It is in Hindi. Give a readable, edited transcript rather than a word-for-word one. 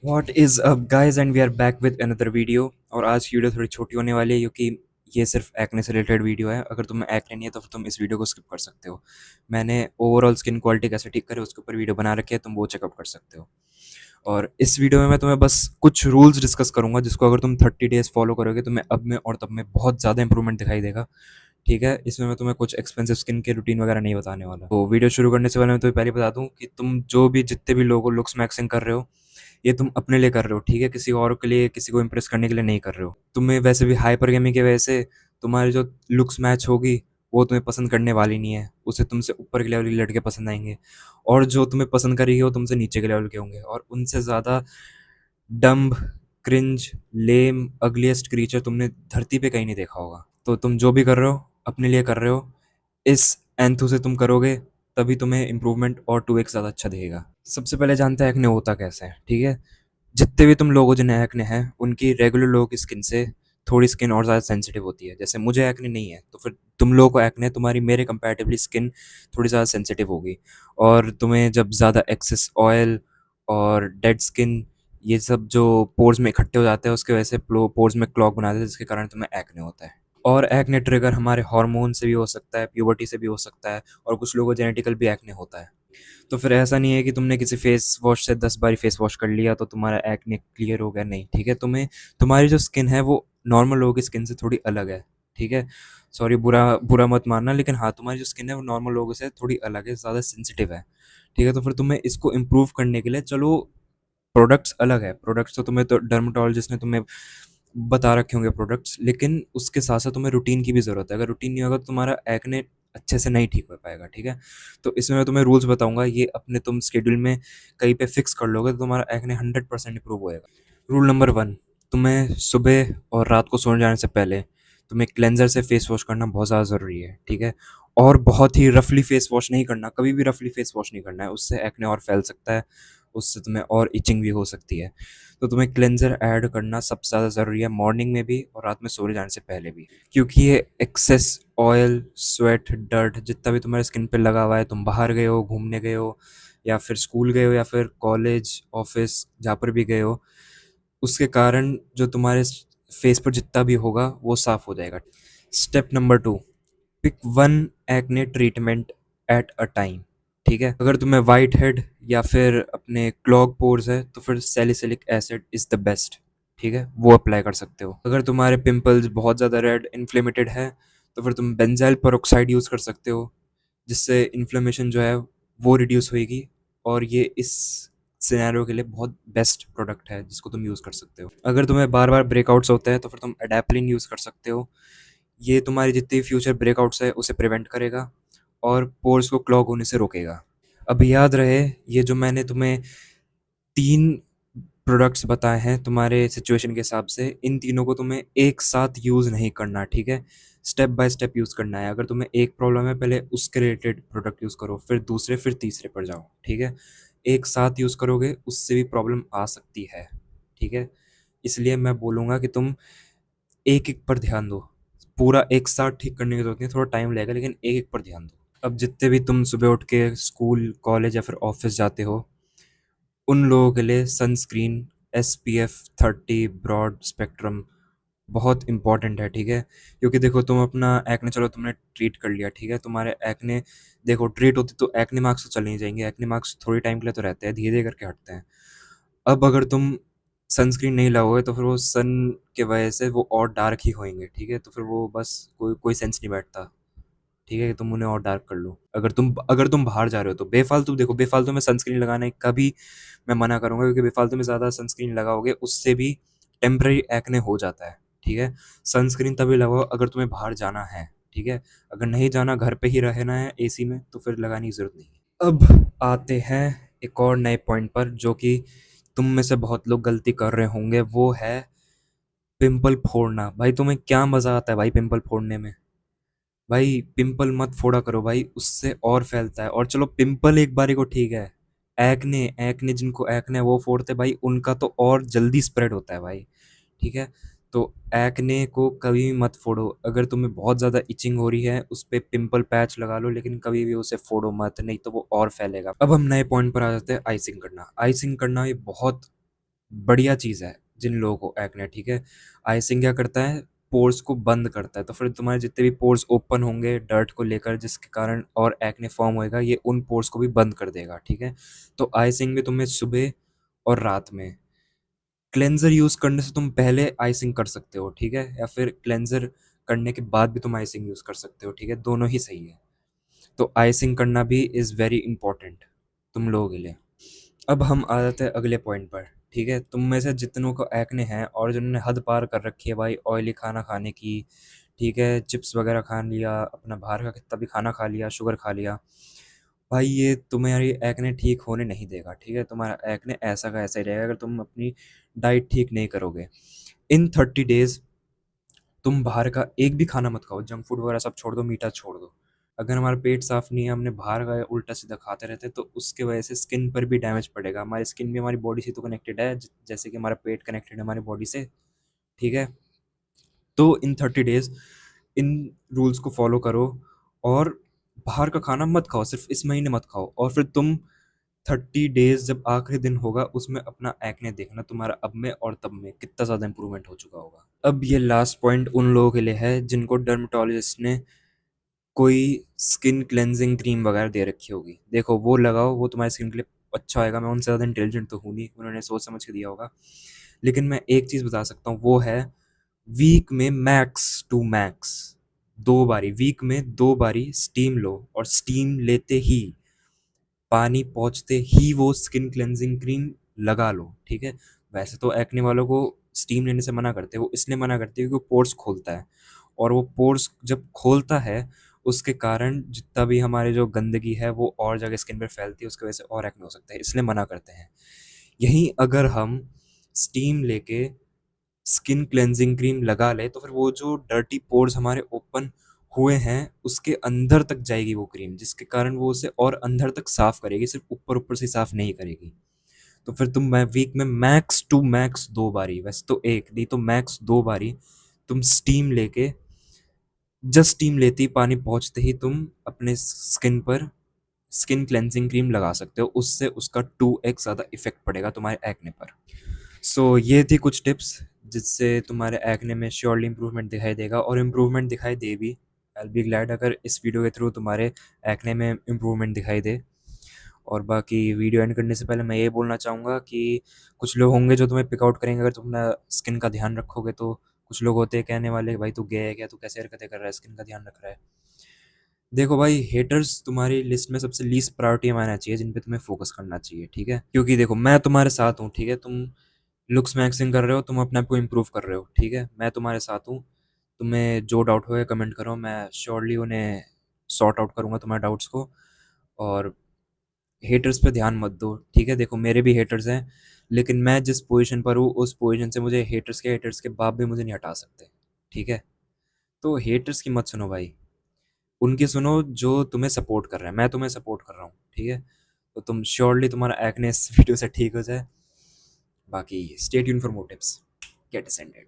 What is up guys and we are back with another video. और आज की वीडियो थोड़ी छोटी होने वाली है क्योंकि ये सिर्फ एक्ने से रिलेटेड वीडियो है। अगर तुम्हें एक्ने नहीं है तो फिर तुम इस वीडियो को स्किप कर सकते हो। मैंने ओवरऑल स्किन क्वालिटी कैसे ठीक करे उसके ऊपर वीडियो बना रखी है, तुम वो चेकआउट कर सकते हो। और इस वीडियो में मैं तुम्हें बस कुछ रूल्स डिस्कस करूंगा जिसको अगर तुम 30 डेज फॉलो करोगे तो तुम्हें अब में और तब में बहुत ज़्यादा इंप्रूवमेंट दिखाई देगा। ठीक है, इसमें मैं तुम्हें कुछ एक्सपेंसिव स्किन के रूटीन वगैरह नहीं बताने वाला। तो वीडियो शुरू करने से पहले मैं तुम्हें पहले बता दूं कि तुम जो भी जितने भी लोगों लुक्स मैक्सिंग कर रहे हो, ये तुम अपने लिए कर रहे हो। ठीक है, किसी और के लिए, किसी को इम्प्रेस करने के लिए नहीं कर रहे हो। तुम्हें वैसे भी हाइपर गेमिंग की वजह से तुम्हारी जो लुक्स मैच होगी वो तुम्हें पसंद करने वाली नहीं है। उसे तुमसे ऊपर के लेवल के लड़के पसंद आएंगे, और जो तुम्हें पसंद करेगी वो तुमसे नीचे के लेवल के होंगे, और उनसे ज़्यादा डम्ब, क्रिंज, लेम, अगलीस्ट क्रीचर तुमने धरती पे कहीं नहीं देखा होगा। तो तुम जो भी कर रहे हो अपने लिए कर रहे हो। इस एंथू से तुम करोगे तभी तुम्हें इम्प्रूवमेंट और 2x ज़्यादा अच्छा दिखेगा। सबसे पहले जानते हैं एक्ने होता कैसे है। ठीक है, जितने भी तुम लोगों जिन्हें एक्ने हैं उनकी रेगुलर लोगों की स्किन से थोड़ी स्किन और ज़्यादा सेंसिटिव होती है। जैसे मुझे एक्ने नहीं है तो फिर तुम लोगों को एक्ने, तुम्हारी मेरे कंपैरेटिवली स्किन थोड़ी ज़्यादा सेंसिटिव होगी। और तुम्हें जब ज़्यादा एक्सेस ऑयल और डेड स्किन, ये सब जो पोर्स में इकट्ठे हो जाते हैं उसके वजह से पोर्स में क्लॉग बना देते हैं, जिसके कारण तुम्हें एक्ने होता है। और एक्ने ट्रिगर हमारे हार्मोन से भी हो सकता है, प्यूबर्टी से भी हो सकता है, और कुछ लोगों को जेनेटिकल भी एक्ने होता है। तो फिर ऐसा नहीं है कि तुमने किसी फेस वॉश से 10 बारी फेस वॉश कर लिया तो तुम्हारा एक्ने क्लियर हो गया। नहीं, ठीक है, तुम्हें तुम्हारी जो स्किन है वो नॉर्मल लोगों की स्किन से थोड़ी अलग है। ठीक है, सॉरी, बुरा बुरा मत मानना, लेकिन हाँ, तुम्हारी जो स्किन है वो नॉर्मल लोगों से थोड़ी अलग है, ज़्यादा सेंसिटिव है। ठीक है, तो फिर तुम्हें इसको इम्प्रूव करने के लिए, चलो, प्रोडक्ट्स अलग है। प्रोडक्ट्स तो तुम्हें तो डर्मेटोलॉजिस्ट ने तुम्हें बता रखे होंगे प्रोडक्ट्स, लेकिन उसके साथ साथ तुम्हें रूटीन की भी ज़रूरत है। अगर रूटीन नहीं होगा तो तुम्हारा एक्ने अच्छे से नहीं ठीक हो पाएगा। ठीक है, तो इसमें मैं तुम्हें रूल्स बताऊंगा, ये अपने तुम स्केड्यूल में कहीं पे फिक्स कर लोगे तो तुम्हारा एक्ने 100% इंप्रूव होएगा। रूल नंबर 1, तुम्हें सुबह और रात को सोने जाने से पहले तुम्हें क्लेंजर से फेस वॉश करना बहुत ज़्यादा ज़रूरी है। ठीक है, और बहुत ही रफली फेस वॉश नहीं करना, कभी भी रफली फेस वॉश नहीं करना है, उससे एक्ने और फैल सकता है, उससे तुम्हें और इचिंग भी हो सकती है। तो तुम्हें क्लेंजर ऐड करना सबसे ज़्यादा ज़रूरी है, मॉर्निंग में भी और रात में सोने जाने से पहले भी। क्योंकि ये एक्सेस ऑयल, स्वेट, डर्ट जितना भी तुम्हारे स्किन पे लगा हुआ है, तुम बाहर गए हो, घूमने गए हो, या फिर स्कूल गए हो, या फिर कॉलेज, ऑफिस, जहाँ पर भी गए हो, उसके कारण जो तुम्हारे फेस पर जितना भी होगा वो साफ हो जाएगा। Step number 2, pick one acne treatment at a time. ठीक है, अगर तुम्हें वाइट हेड या फिर अपने क्लॉग पोर्स है तो फिर salicylic acid is the best. ठीक है, वो अप्लाई कर सकते हो। अगर तुम्हारे पिंपल्स बहुत ज़्यादा रेड इन्फ्लेमेटेड है तो फिर तुम बेंजाइल पेरोक्साइड यूज़ कर सकते हो, जिससे इन्फ्लेमेशन जो है वो रिड्यूस होएगी। और ये इस सिनेरियो के लिए बहुत बेस्ट प्रोडक्ट है जिसको तुम यूज़ कर सकते हो। अगर तुम्हें बार बार ब्रेकआउट्स होते हैं तो फिर तुम एडेप्लिन यूज़ कर सकते हो। ये तुम्हारी जितनी फ्यूचर ब्रेकआउट्स है उसे प्रिवेंट करेगा और पोर्स को क्लॉग होने से रोकेगा। अब याद रहे, ये जो मैंने तुम्हें 3 प्रोडक्ट्स बताए हैं तुम्हारे सिचुएशन के हिसाब से, इन तीनों को तुम्हें एक साथ यूज़ नहीं करना। ठीक है, स्टेप बाय स्टेप यूज़ करना है। अगर तुम्हें एक प्रॉब्लम है पहले उसके रिलेटेड प्रोडक्ट यूज़ करो, फिर दूसरे, फिर तीसरे पर जाओ। ठीक है, एक साथ यूज़ करोगे उससे भी प्रॉब्लम आ सकती है। ठीक है, इसलिए मैं बोलूँगा कि तुम एक एक पर ध्यान दो। पूरा एक साथ ठीक करने की जरूरत नहीं, थोड़ा टाइम लगेगा, लेकिन एक एक पर ध्यान दो। अब जितने भी तुम सुबह उठ के स्कूल, कॉलेज या फिर ऑफिस जाते हो, उन लोगों के लिए सनस्क्रीन SPF 30 ब्रॉड स्पेक्ट्रम बहुत इंपॉर्टेंट है। ठीक है, क्योंकि देखो, तुम अपना एक्ने, चलो तुमने ट्रीट कर लिया, ठीक है, तुम्हारे एक्ने, देखो, ट्रीट होती तो एक्ने मार्क्स तो चले नहीं जाएंगे, एक्ने मार्क्स थोड़ी टाइम के लिए तो रहते हैं, धीरे धीरे करके हटते हैं। अब अगर तुम सनस्क्रीन नहीं लगाओगे तो फिर वो सन के वजह से वो और डार्क ही होएंगे। ठीक है, तो फिर वो बस कोई कोई सेंस नहीं बैठता। ठीक है, कि तुम उन्हें और डार्क कर लो। अगर तुम बाहर जा रहे हो तो बेफालतू, देखो, बेफालतू में सनस्क्रीन लगाने का भी मैं मना करूंगा, क्योंकि बेफालतू में ज़्यादा सनस्क्रीन लगाओगे उससे भी टेम्पररी एक्ने हो जाता है। ठीक है, सनस्क्रीन तभी लगाओ अगर तुम्हें बाहर जाना है। ठीक है, अगर नहीं जाना, घर पे ही रहना है AC में, तो फिर लगाने की ज़रूरत नहीं है। अब आते हैं एक और नए पॉइंट पर, जो कि तुम में से बहुत लोग गलती कर रहे होंगे, वो है पिंपल फोड़ना। भाई, तुम्हें क्या मज़ा आता है भाई पिंपल फोड़ने में? भाई, पिंपल मत फोड़ा करो भाई, उससे और फैलता है। और चलो, पिंपल एक बारी को ठीक है, एक्ने एक्ने जिनको एक्ने वो फोड़ते भाई, उनका तो और जल्दी स्प्रेड होता है भाई। ठीक है, तो एक्ने को कभी भी मत फोड़ो। अगर तुम्हें बहुत ज़्यादा इचिंग हो रही है उस पे पिंपल पैच लगा लो, लेकिन कभी भी उसे फोड़ो मत, नहीं तो वो और फैलेगा। अब हम नए पॉइंट पर आ जाते हैं, आइसिंग करना। आइसिंग करना ये बहुत बढ़िया चीज़ है जिन लोगों को एक्ने, ठीक है। आइसिंग क्या करता है, पोर्स को बंद करता है, तो फिर तुम्हारे जितने भी पोर्स ओपन होंगे डर्ट को लेकर जिसके कारण और एक्ने फॉर्म होएगा, ये उन पोर्स को भी बंद कर देगा, ठीक है। तो आइसिंग में तुम्हें सुबह और रात में, क्लेंजर यूज़ करने से तुम पहले आइसिंग कर सकते हो, ठीक है, या फिर क्लेंजर करने के बाद भी तुम आइसिंग यूज़ कर सकते हो, ठीक है, दोनों ही सही है। तो आइसिंग करना भी इज़ वेरी इंपॉर्टेंट तुम लोगों के लिए। अब हम आ जाते हैं अगले पॉइंट पर, ठीक है। तुम में से जितनों को एक्ने हैं और जिन्होंने हद पार कर रखी है भाई ऑयली खाना खाने की, ठीक है, चिप्स वगैरह खा लिया, अपना बाहर का कितना भी खाना खा लिया, शुगर खा लिया, भाई ये तुम्हारी एक्ने ठीक होने नहीं देगा, ठीक है। तुम्हारा एक्ने ऐसा का ऐसा ही रहेगा अगर तुम अपनी डाइट ठीक नहीं करोगे। इन 30 डेज तुम बाहर का एक भी खाना मत खाओ, जंक फूड वगैरह सब छोड़ दो, मीठा छोड़ दो। अगर हमारा पेट साफ नहीं है, हमने बाहर का उल्टा सीधा खाते रहते हैं, तो उसके वजह से स्किन पर भी डैमेज पड़ेगा। हमारी स्किन भी हमारी बॉडी से तो कनेक्टेड है, जैसे कि हमारा पेट कनेक्टेड है हमारी बॉडी से, ठीक है। तो इन 30 डेज इन रूल्स को फॉलो करो और बाहर का खाना मत खाओ, सिर्फ इस महीने मत खाओ, और फिर तुम 30 डेज जब आखिरी दिन होगा उसमें अपना एक्ने देखना तुम्हारा अब में और तब में कितना ज़्यादा इंप्रूवमेंट हो चुका होगा। अब ये लास्ट पॉइंट उन लोगों के लिए है जिनको डर्मेटोलॉजिस्ट ने कोई स्किन क्लेंजिंग क्रीम वगैरह दे रखी होगी। देखो वो लगाओ, वो तुम्हारी स्किन के लिए अच्छा होएगा। मैं उनसे ज़्यादा इंटेलिजेंट तो हूँ नहीं, उन्होंने सोच समझ के दिया होगा। लेकिन मैं एक चीज़ बता सकता हूँ, वो है वीक में मैक्स टू मैक्स 2 बारी, वीक में 2 बारी स्टीम लो, और स्टीम लेते ही, पानी पहुँचते ही वो स्किन क्लेंजिंग क्रीम लगा लो, ठीक है। वैसे तो एक्ने वालों को स्टीम लेने से मना करते हैं, वो इसलिए मना करते हैं क्योंकि वो पोर्स खोलता है, और वो पोर्स जब खोलता है उसके कारण जितना भी हमारे जो गंदगी है वो और जगह स्किन पर फैलती है, उसकी वजह से और एक्ने हो सकता है, इसलिए मना करते हैं। यहीं अगर हम स्टीम लेके स्किन क्लेंजिंग क्रीम लगा ले तो फिर वो जो डर्टी पोर्स हमारे ओपन हुए हैं उसके अंदर तक जाएगी वो क्रीम, जिसके कारण वो उसे और अंदर तक साफ करेगी, सिर्फ ऊपर ऊपर से साफ नहीं करेगी। तो फिर तुम वीक में मैक्स टू मैक्स 2 बारी, वैसे तो एक नहीं तो मैक्स 2 बारी तुम स्टीम लेके, जस्ट स्टीम लेती पानी पहुंचते ही तुम अपने स्किन पर स्किन क्लेंजिंग क्रीम लगा सकते हो, उससे उसका 2x ज़्यादा इफेक्ट पड़ेगा तुम्हारे एक्ने पर। सो ये थी कुछ टिप्स जिससे तुम्हारे एक्ने में श्योरली इंप्रूवमेंट दिखाई देगा, और इम्प्रूवमेंट दिखाई दे भी। आई बी ग्लैड अगर इस वीडियो के थ्रू तुम्हारे एक्ने में इम्प्रूवमेंट दिखाई दे। और बाकी वीडियो एंड करने से पहले मैं ये बोलना चाहूँगा कि कुछ लोग होंगे जो तुम्हें पिक आउट करेंगे अगर तुम अपना स्किन का ध्यान रखोगे। तो कुछ लोग होते हैं कहने वाले, भाई तू गया है क्या, तू कैसे हरकतें कर रहा है, स्किन का ध्यान रख रहा है। देखो भाई, हेटर्स तुम्हारी लिस्ट में सबसे लीस्ट प्रायोरिटी में आना चाहिए, जिन पे तुम्हें फोकस करना चाहिए, ठीक है। क्योंकि देखो मैं तुम्हारे साथ हूँ, ठीक है। तुम लुक्स मैक्सिंग कर रहे हो, तुम अपने आप को इम्प्रूव कर रहे हो, ठीक है, मैं तुम्हारे साथ हूँ। तुम्हें जो डाउट हो कमेंट करो, मैं श्योरली उन्हें सॉर्ट आउट करूँगा तुम्हारे डाउट्स को। और हेटर्स पे ध्यान मत दो, ठीक है। देखो मेरे भी हेटर्स हैं, लेकिन मैं जिस पोजीशन पर हूँ उस पोजीशन से मुझे हेटर्स के बाप भी मुझे नहीं हटा सकते, ठीक है। तो हेटर्स की मत सुनो भाई, उनकी सुनो जो तुम्हें सपोर्ट कर रहे हैं। मैं तुम्हें सपोर्ट कर रहा हूँ, ठीक है। तो तुम श्योरली तुम्हारा एक्ने इस वीडियो से ठीक हो जाए। बाकी stay tuned for more tips. Get ascended.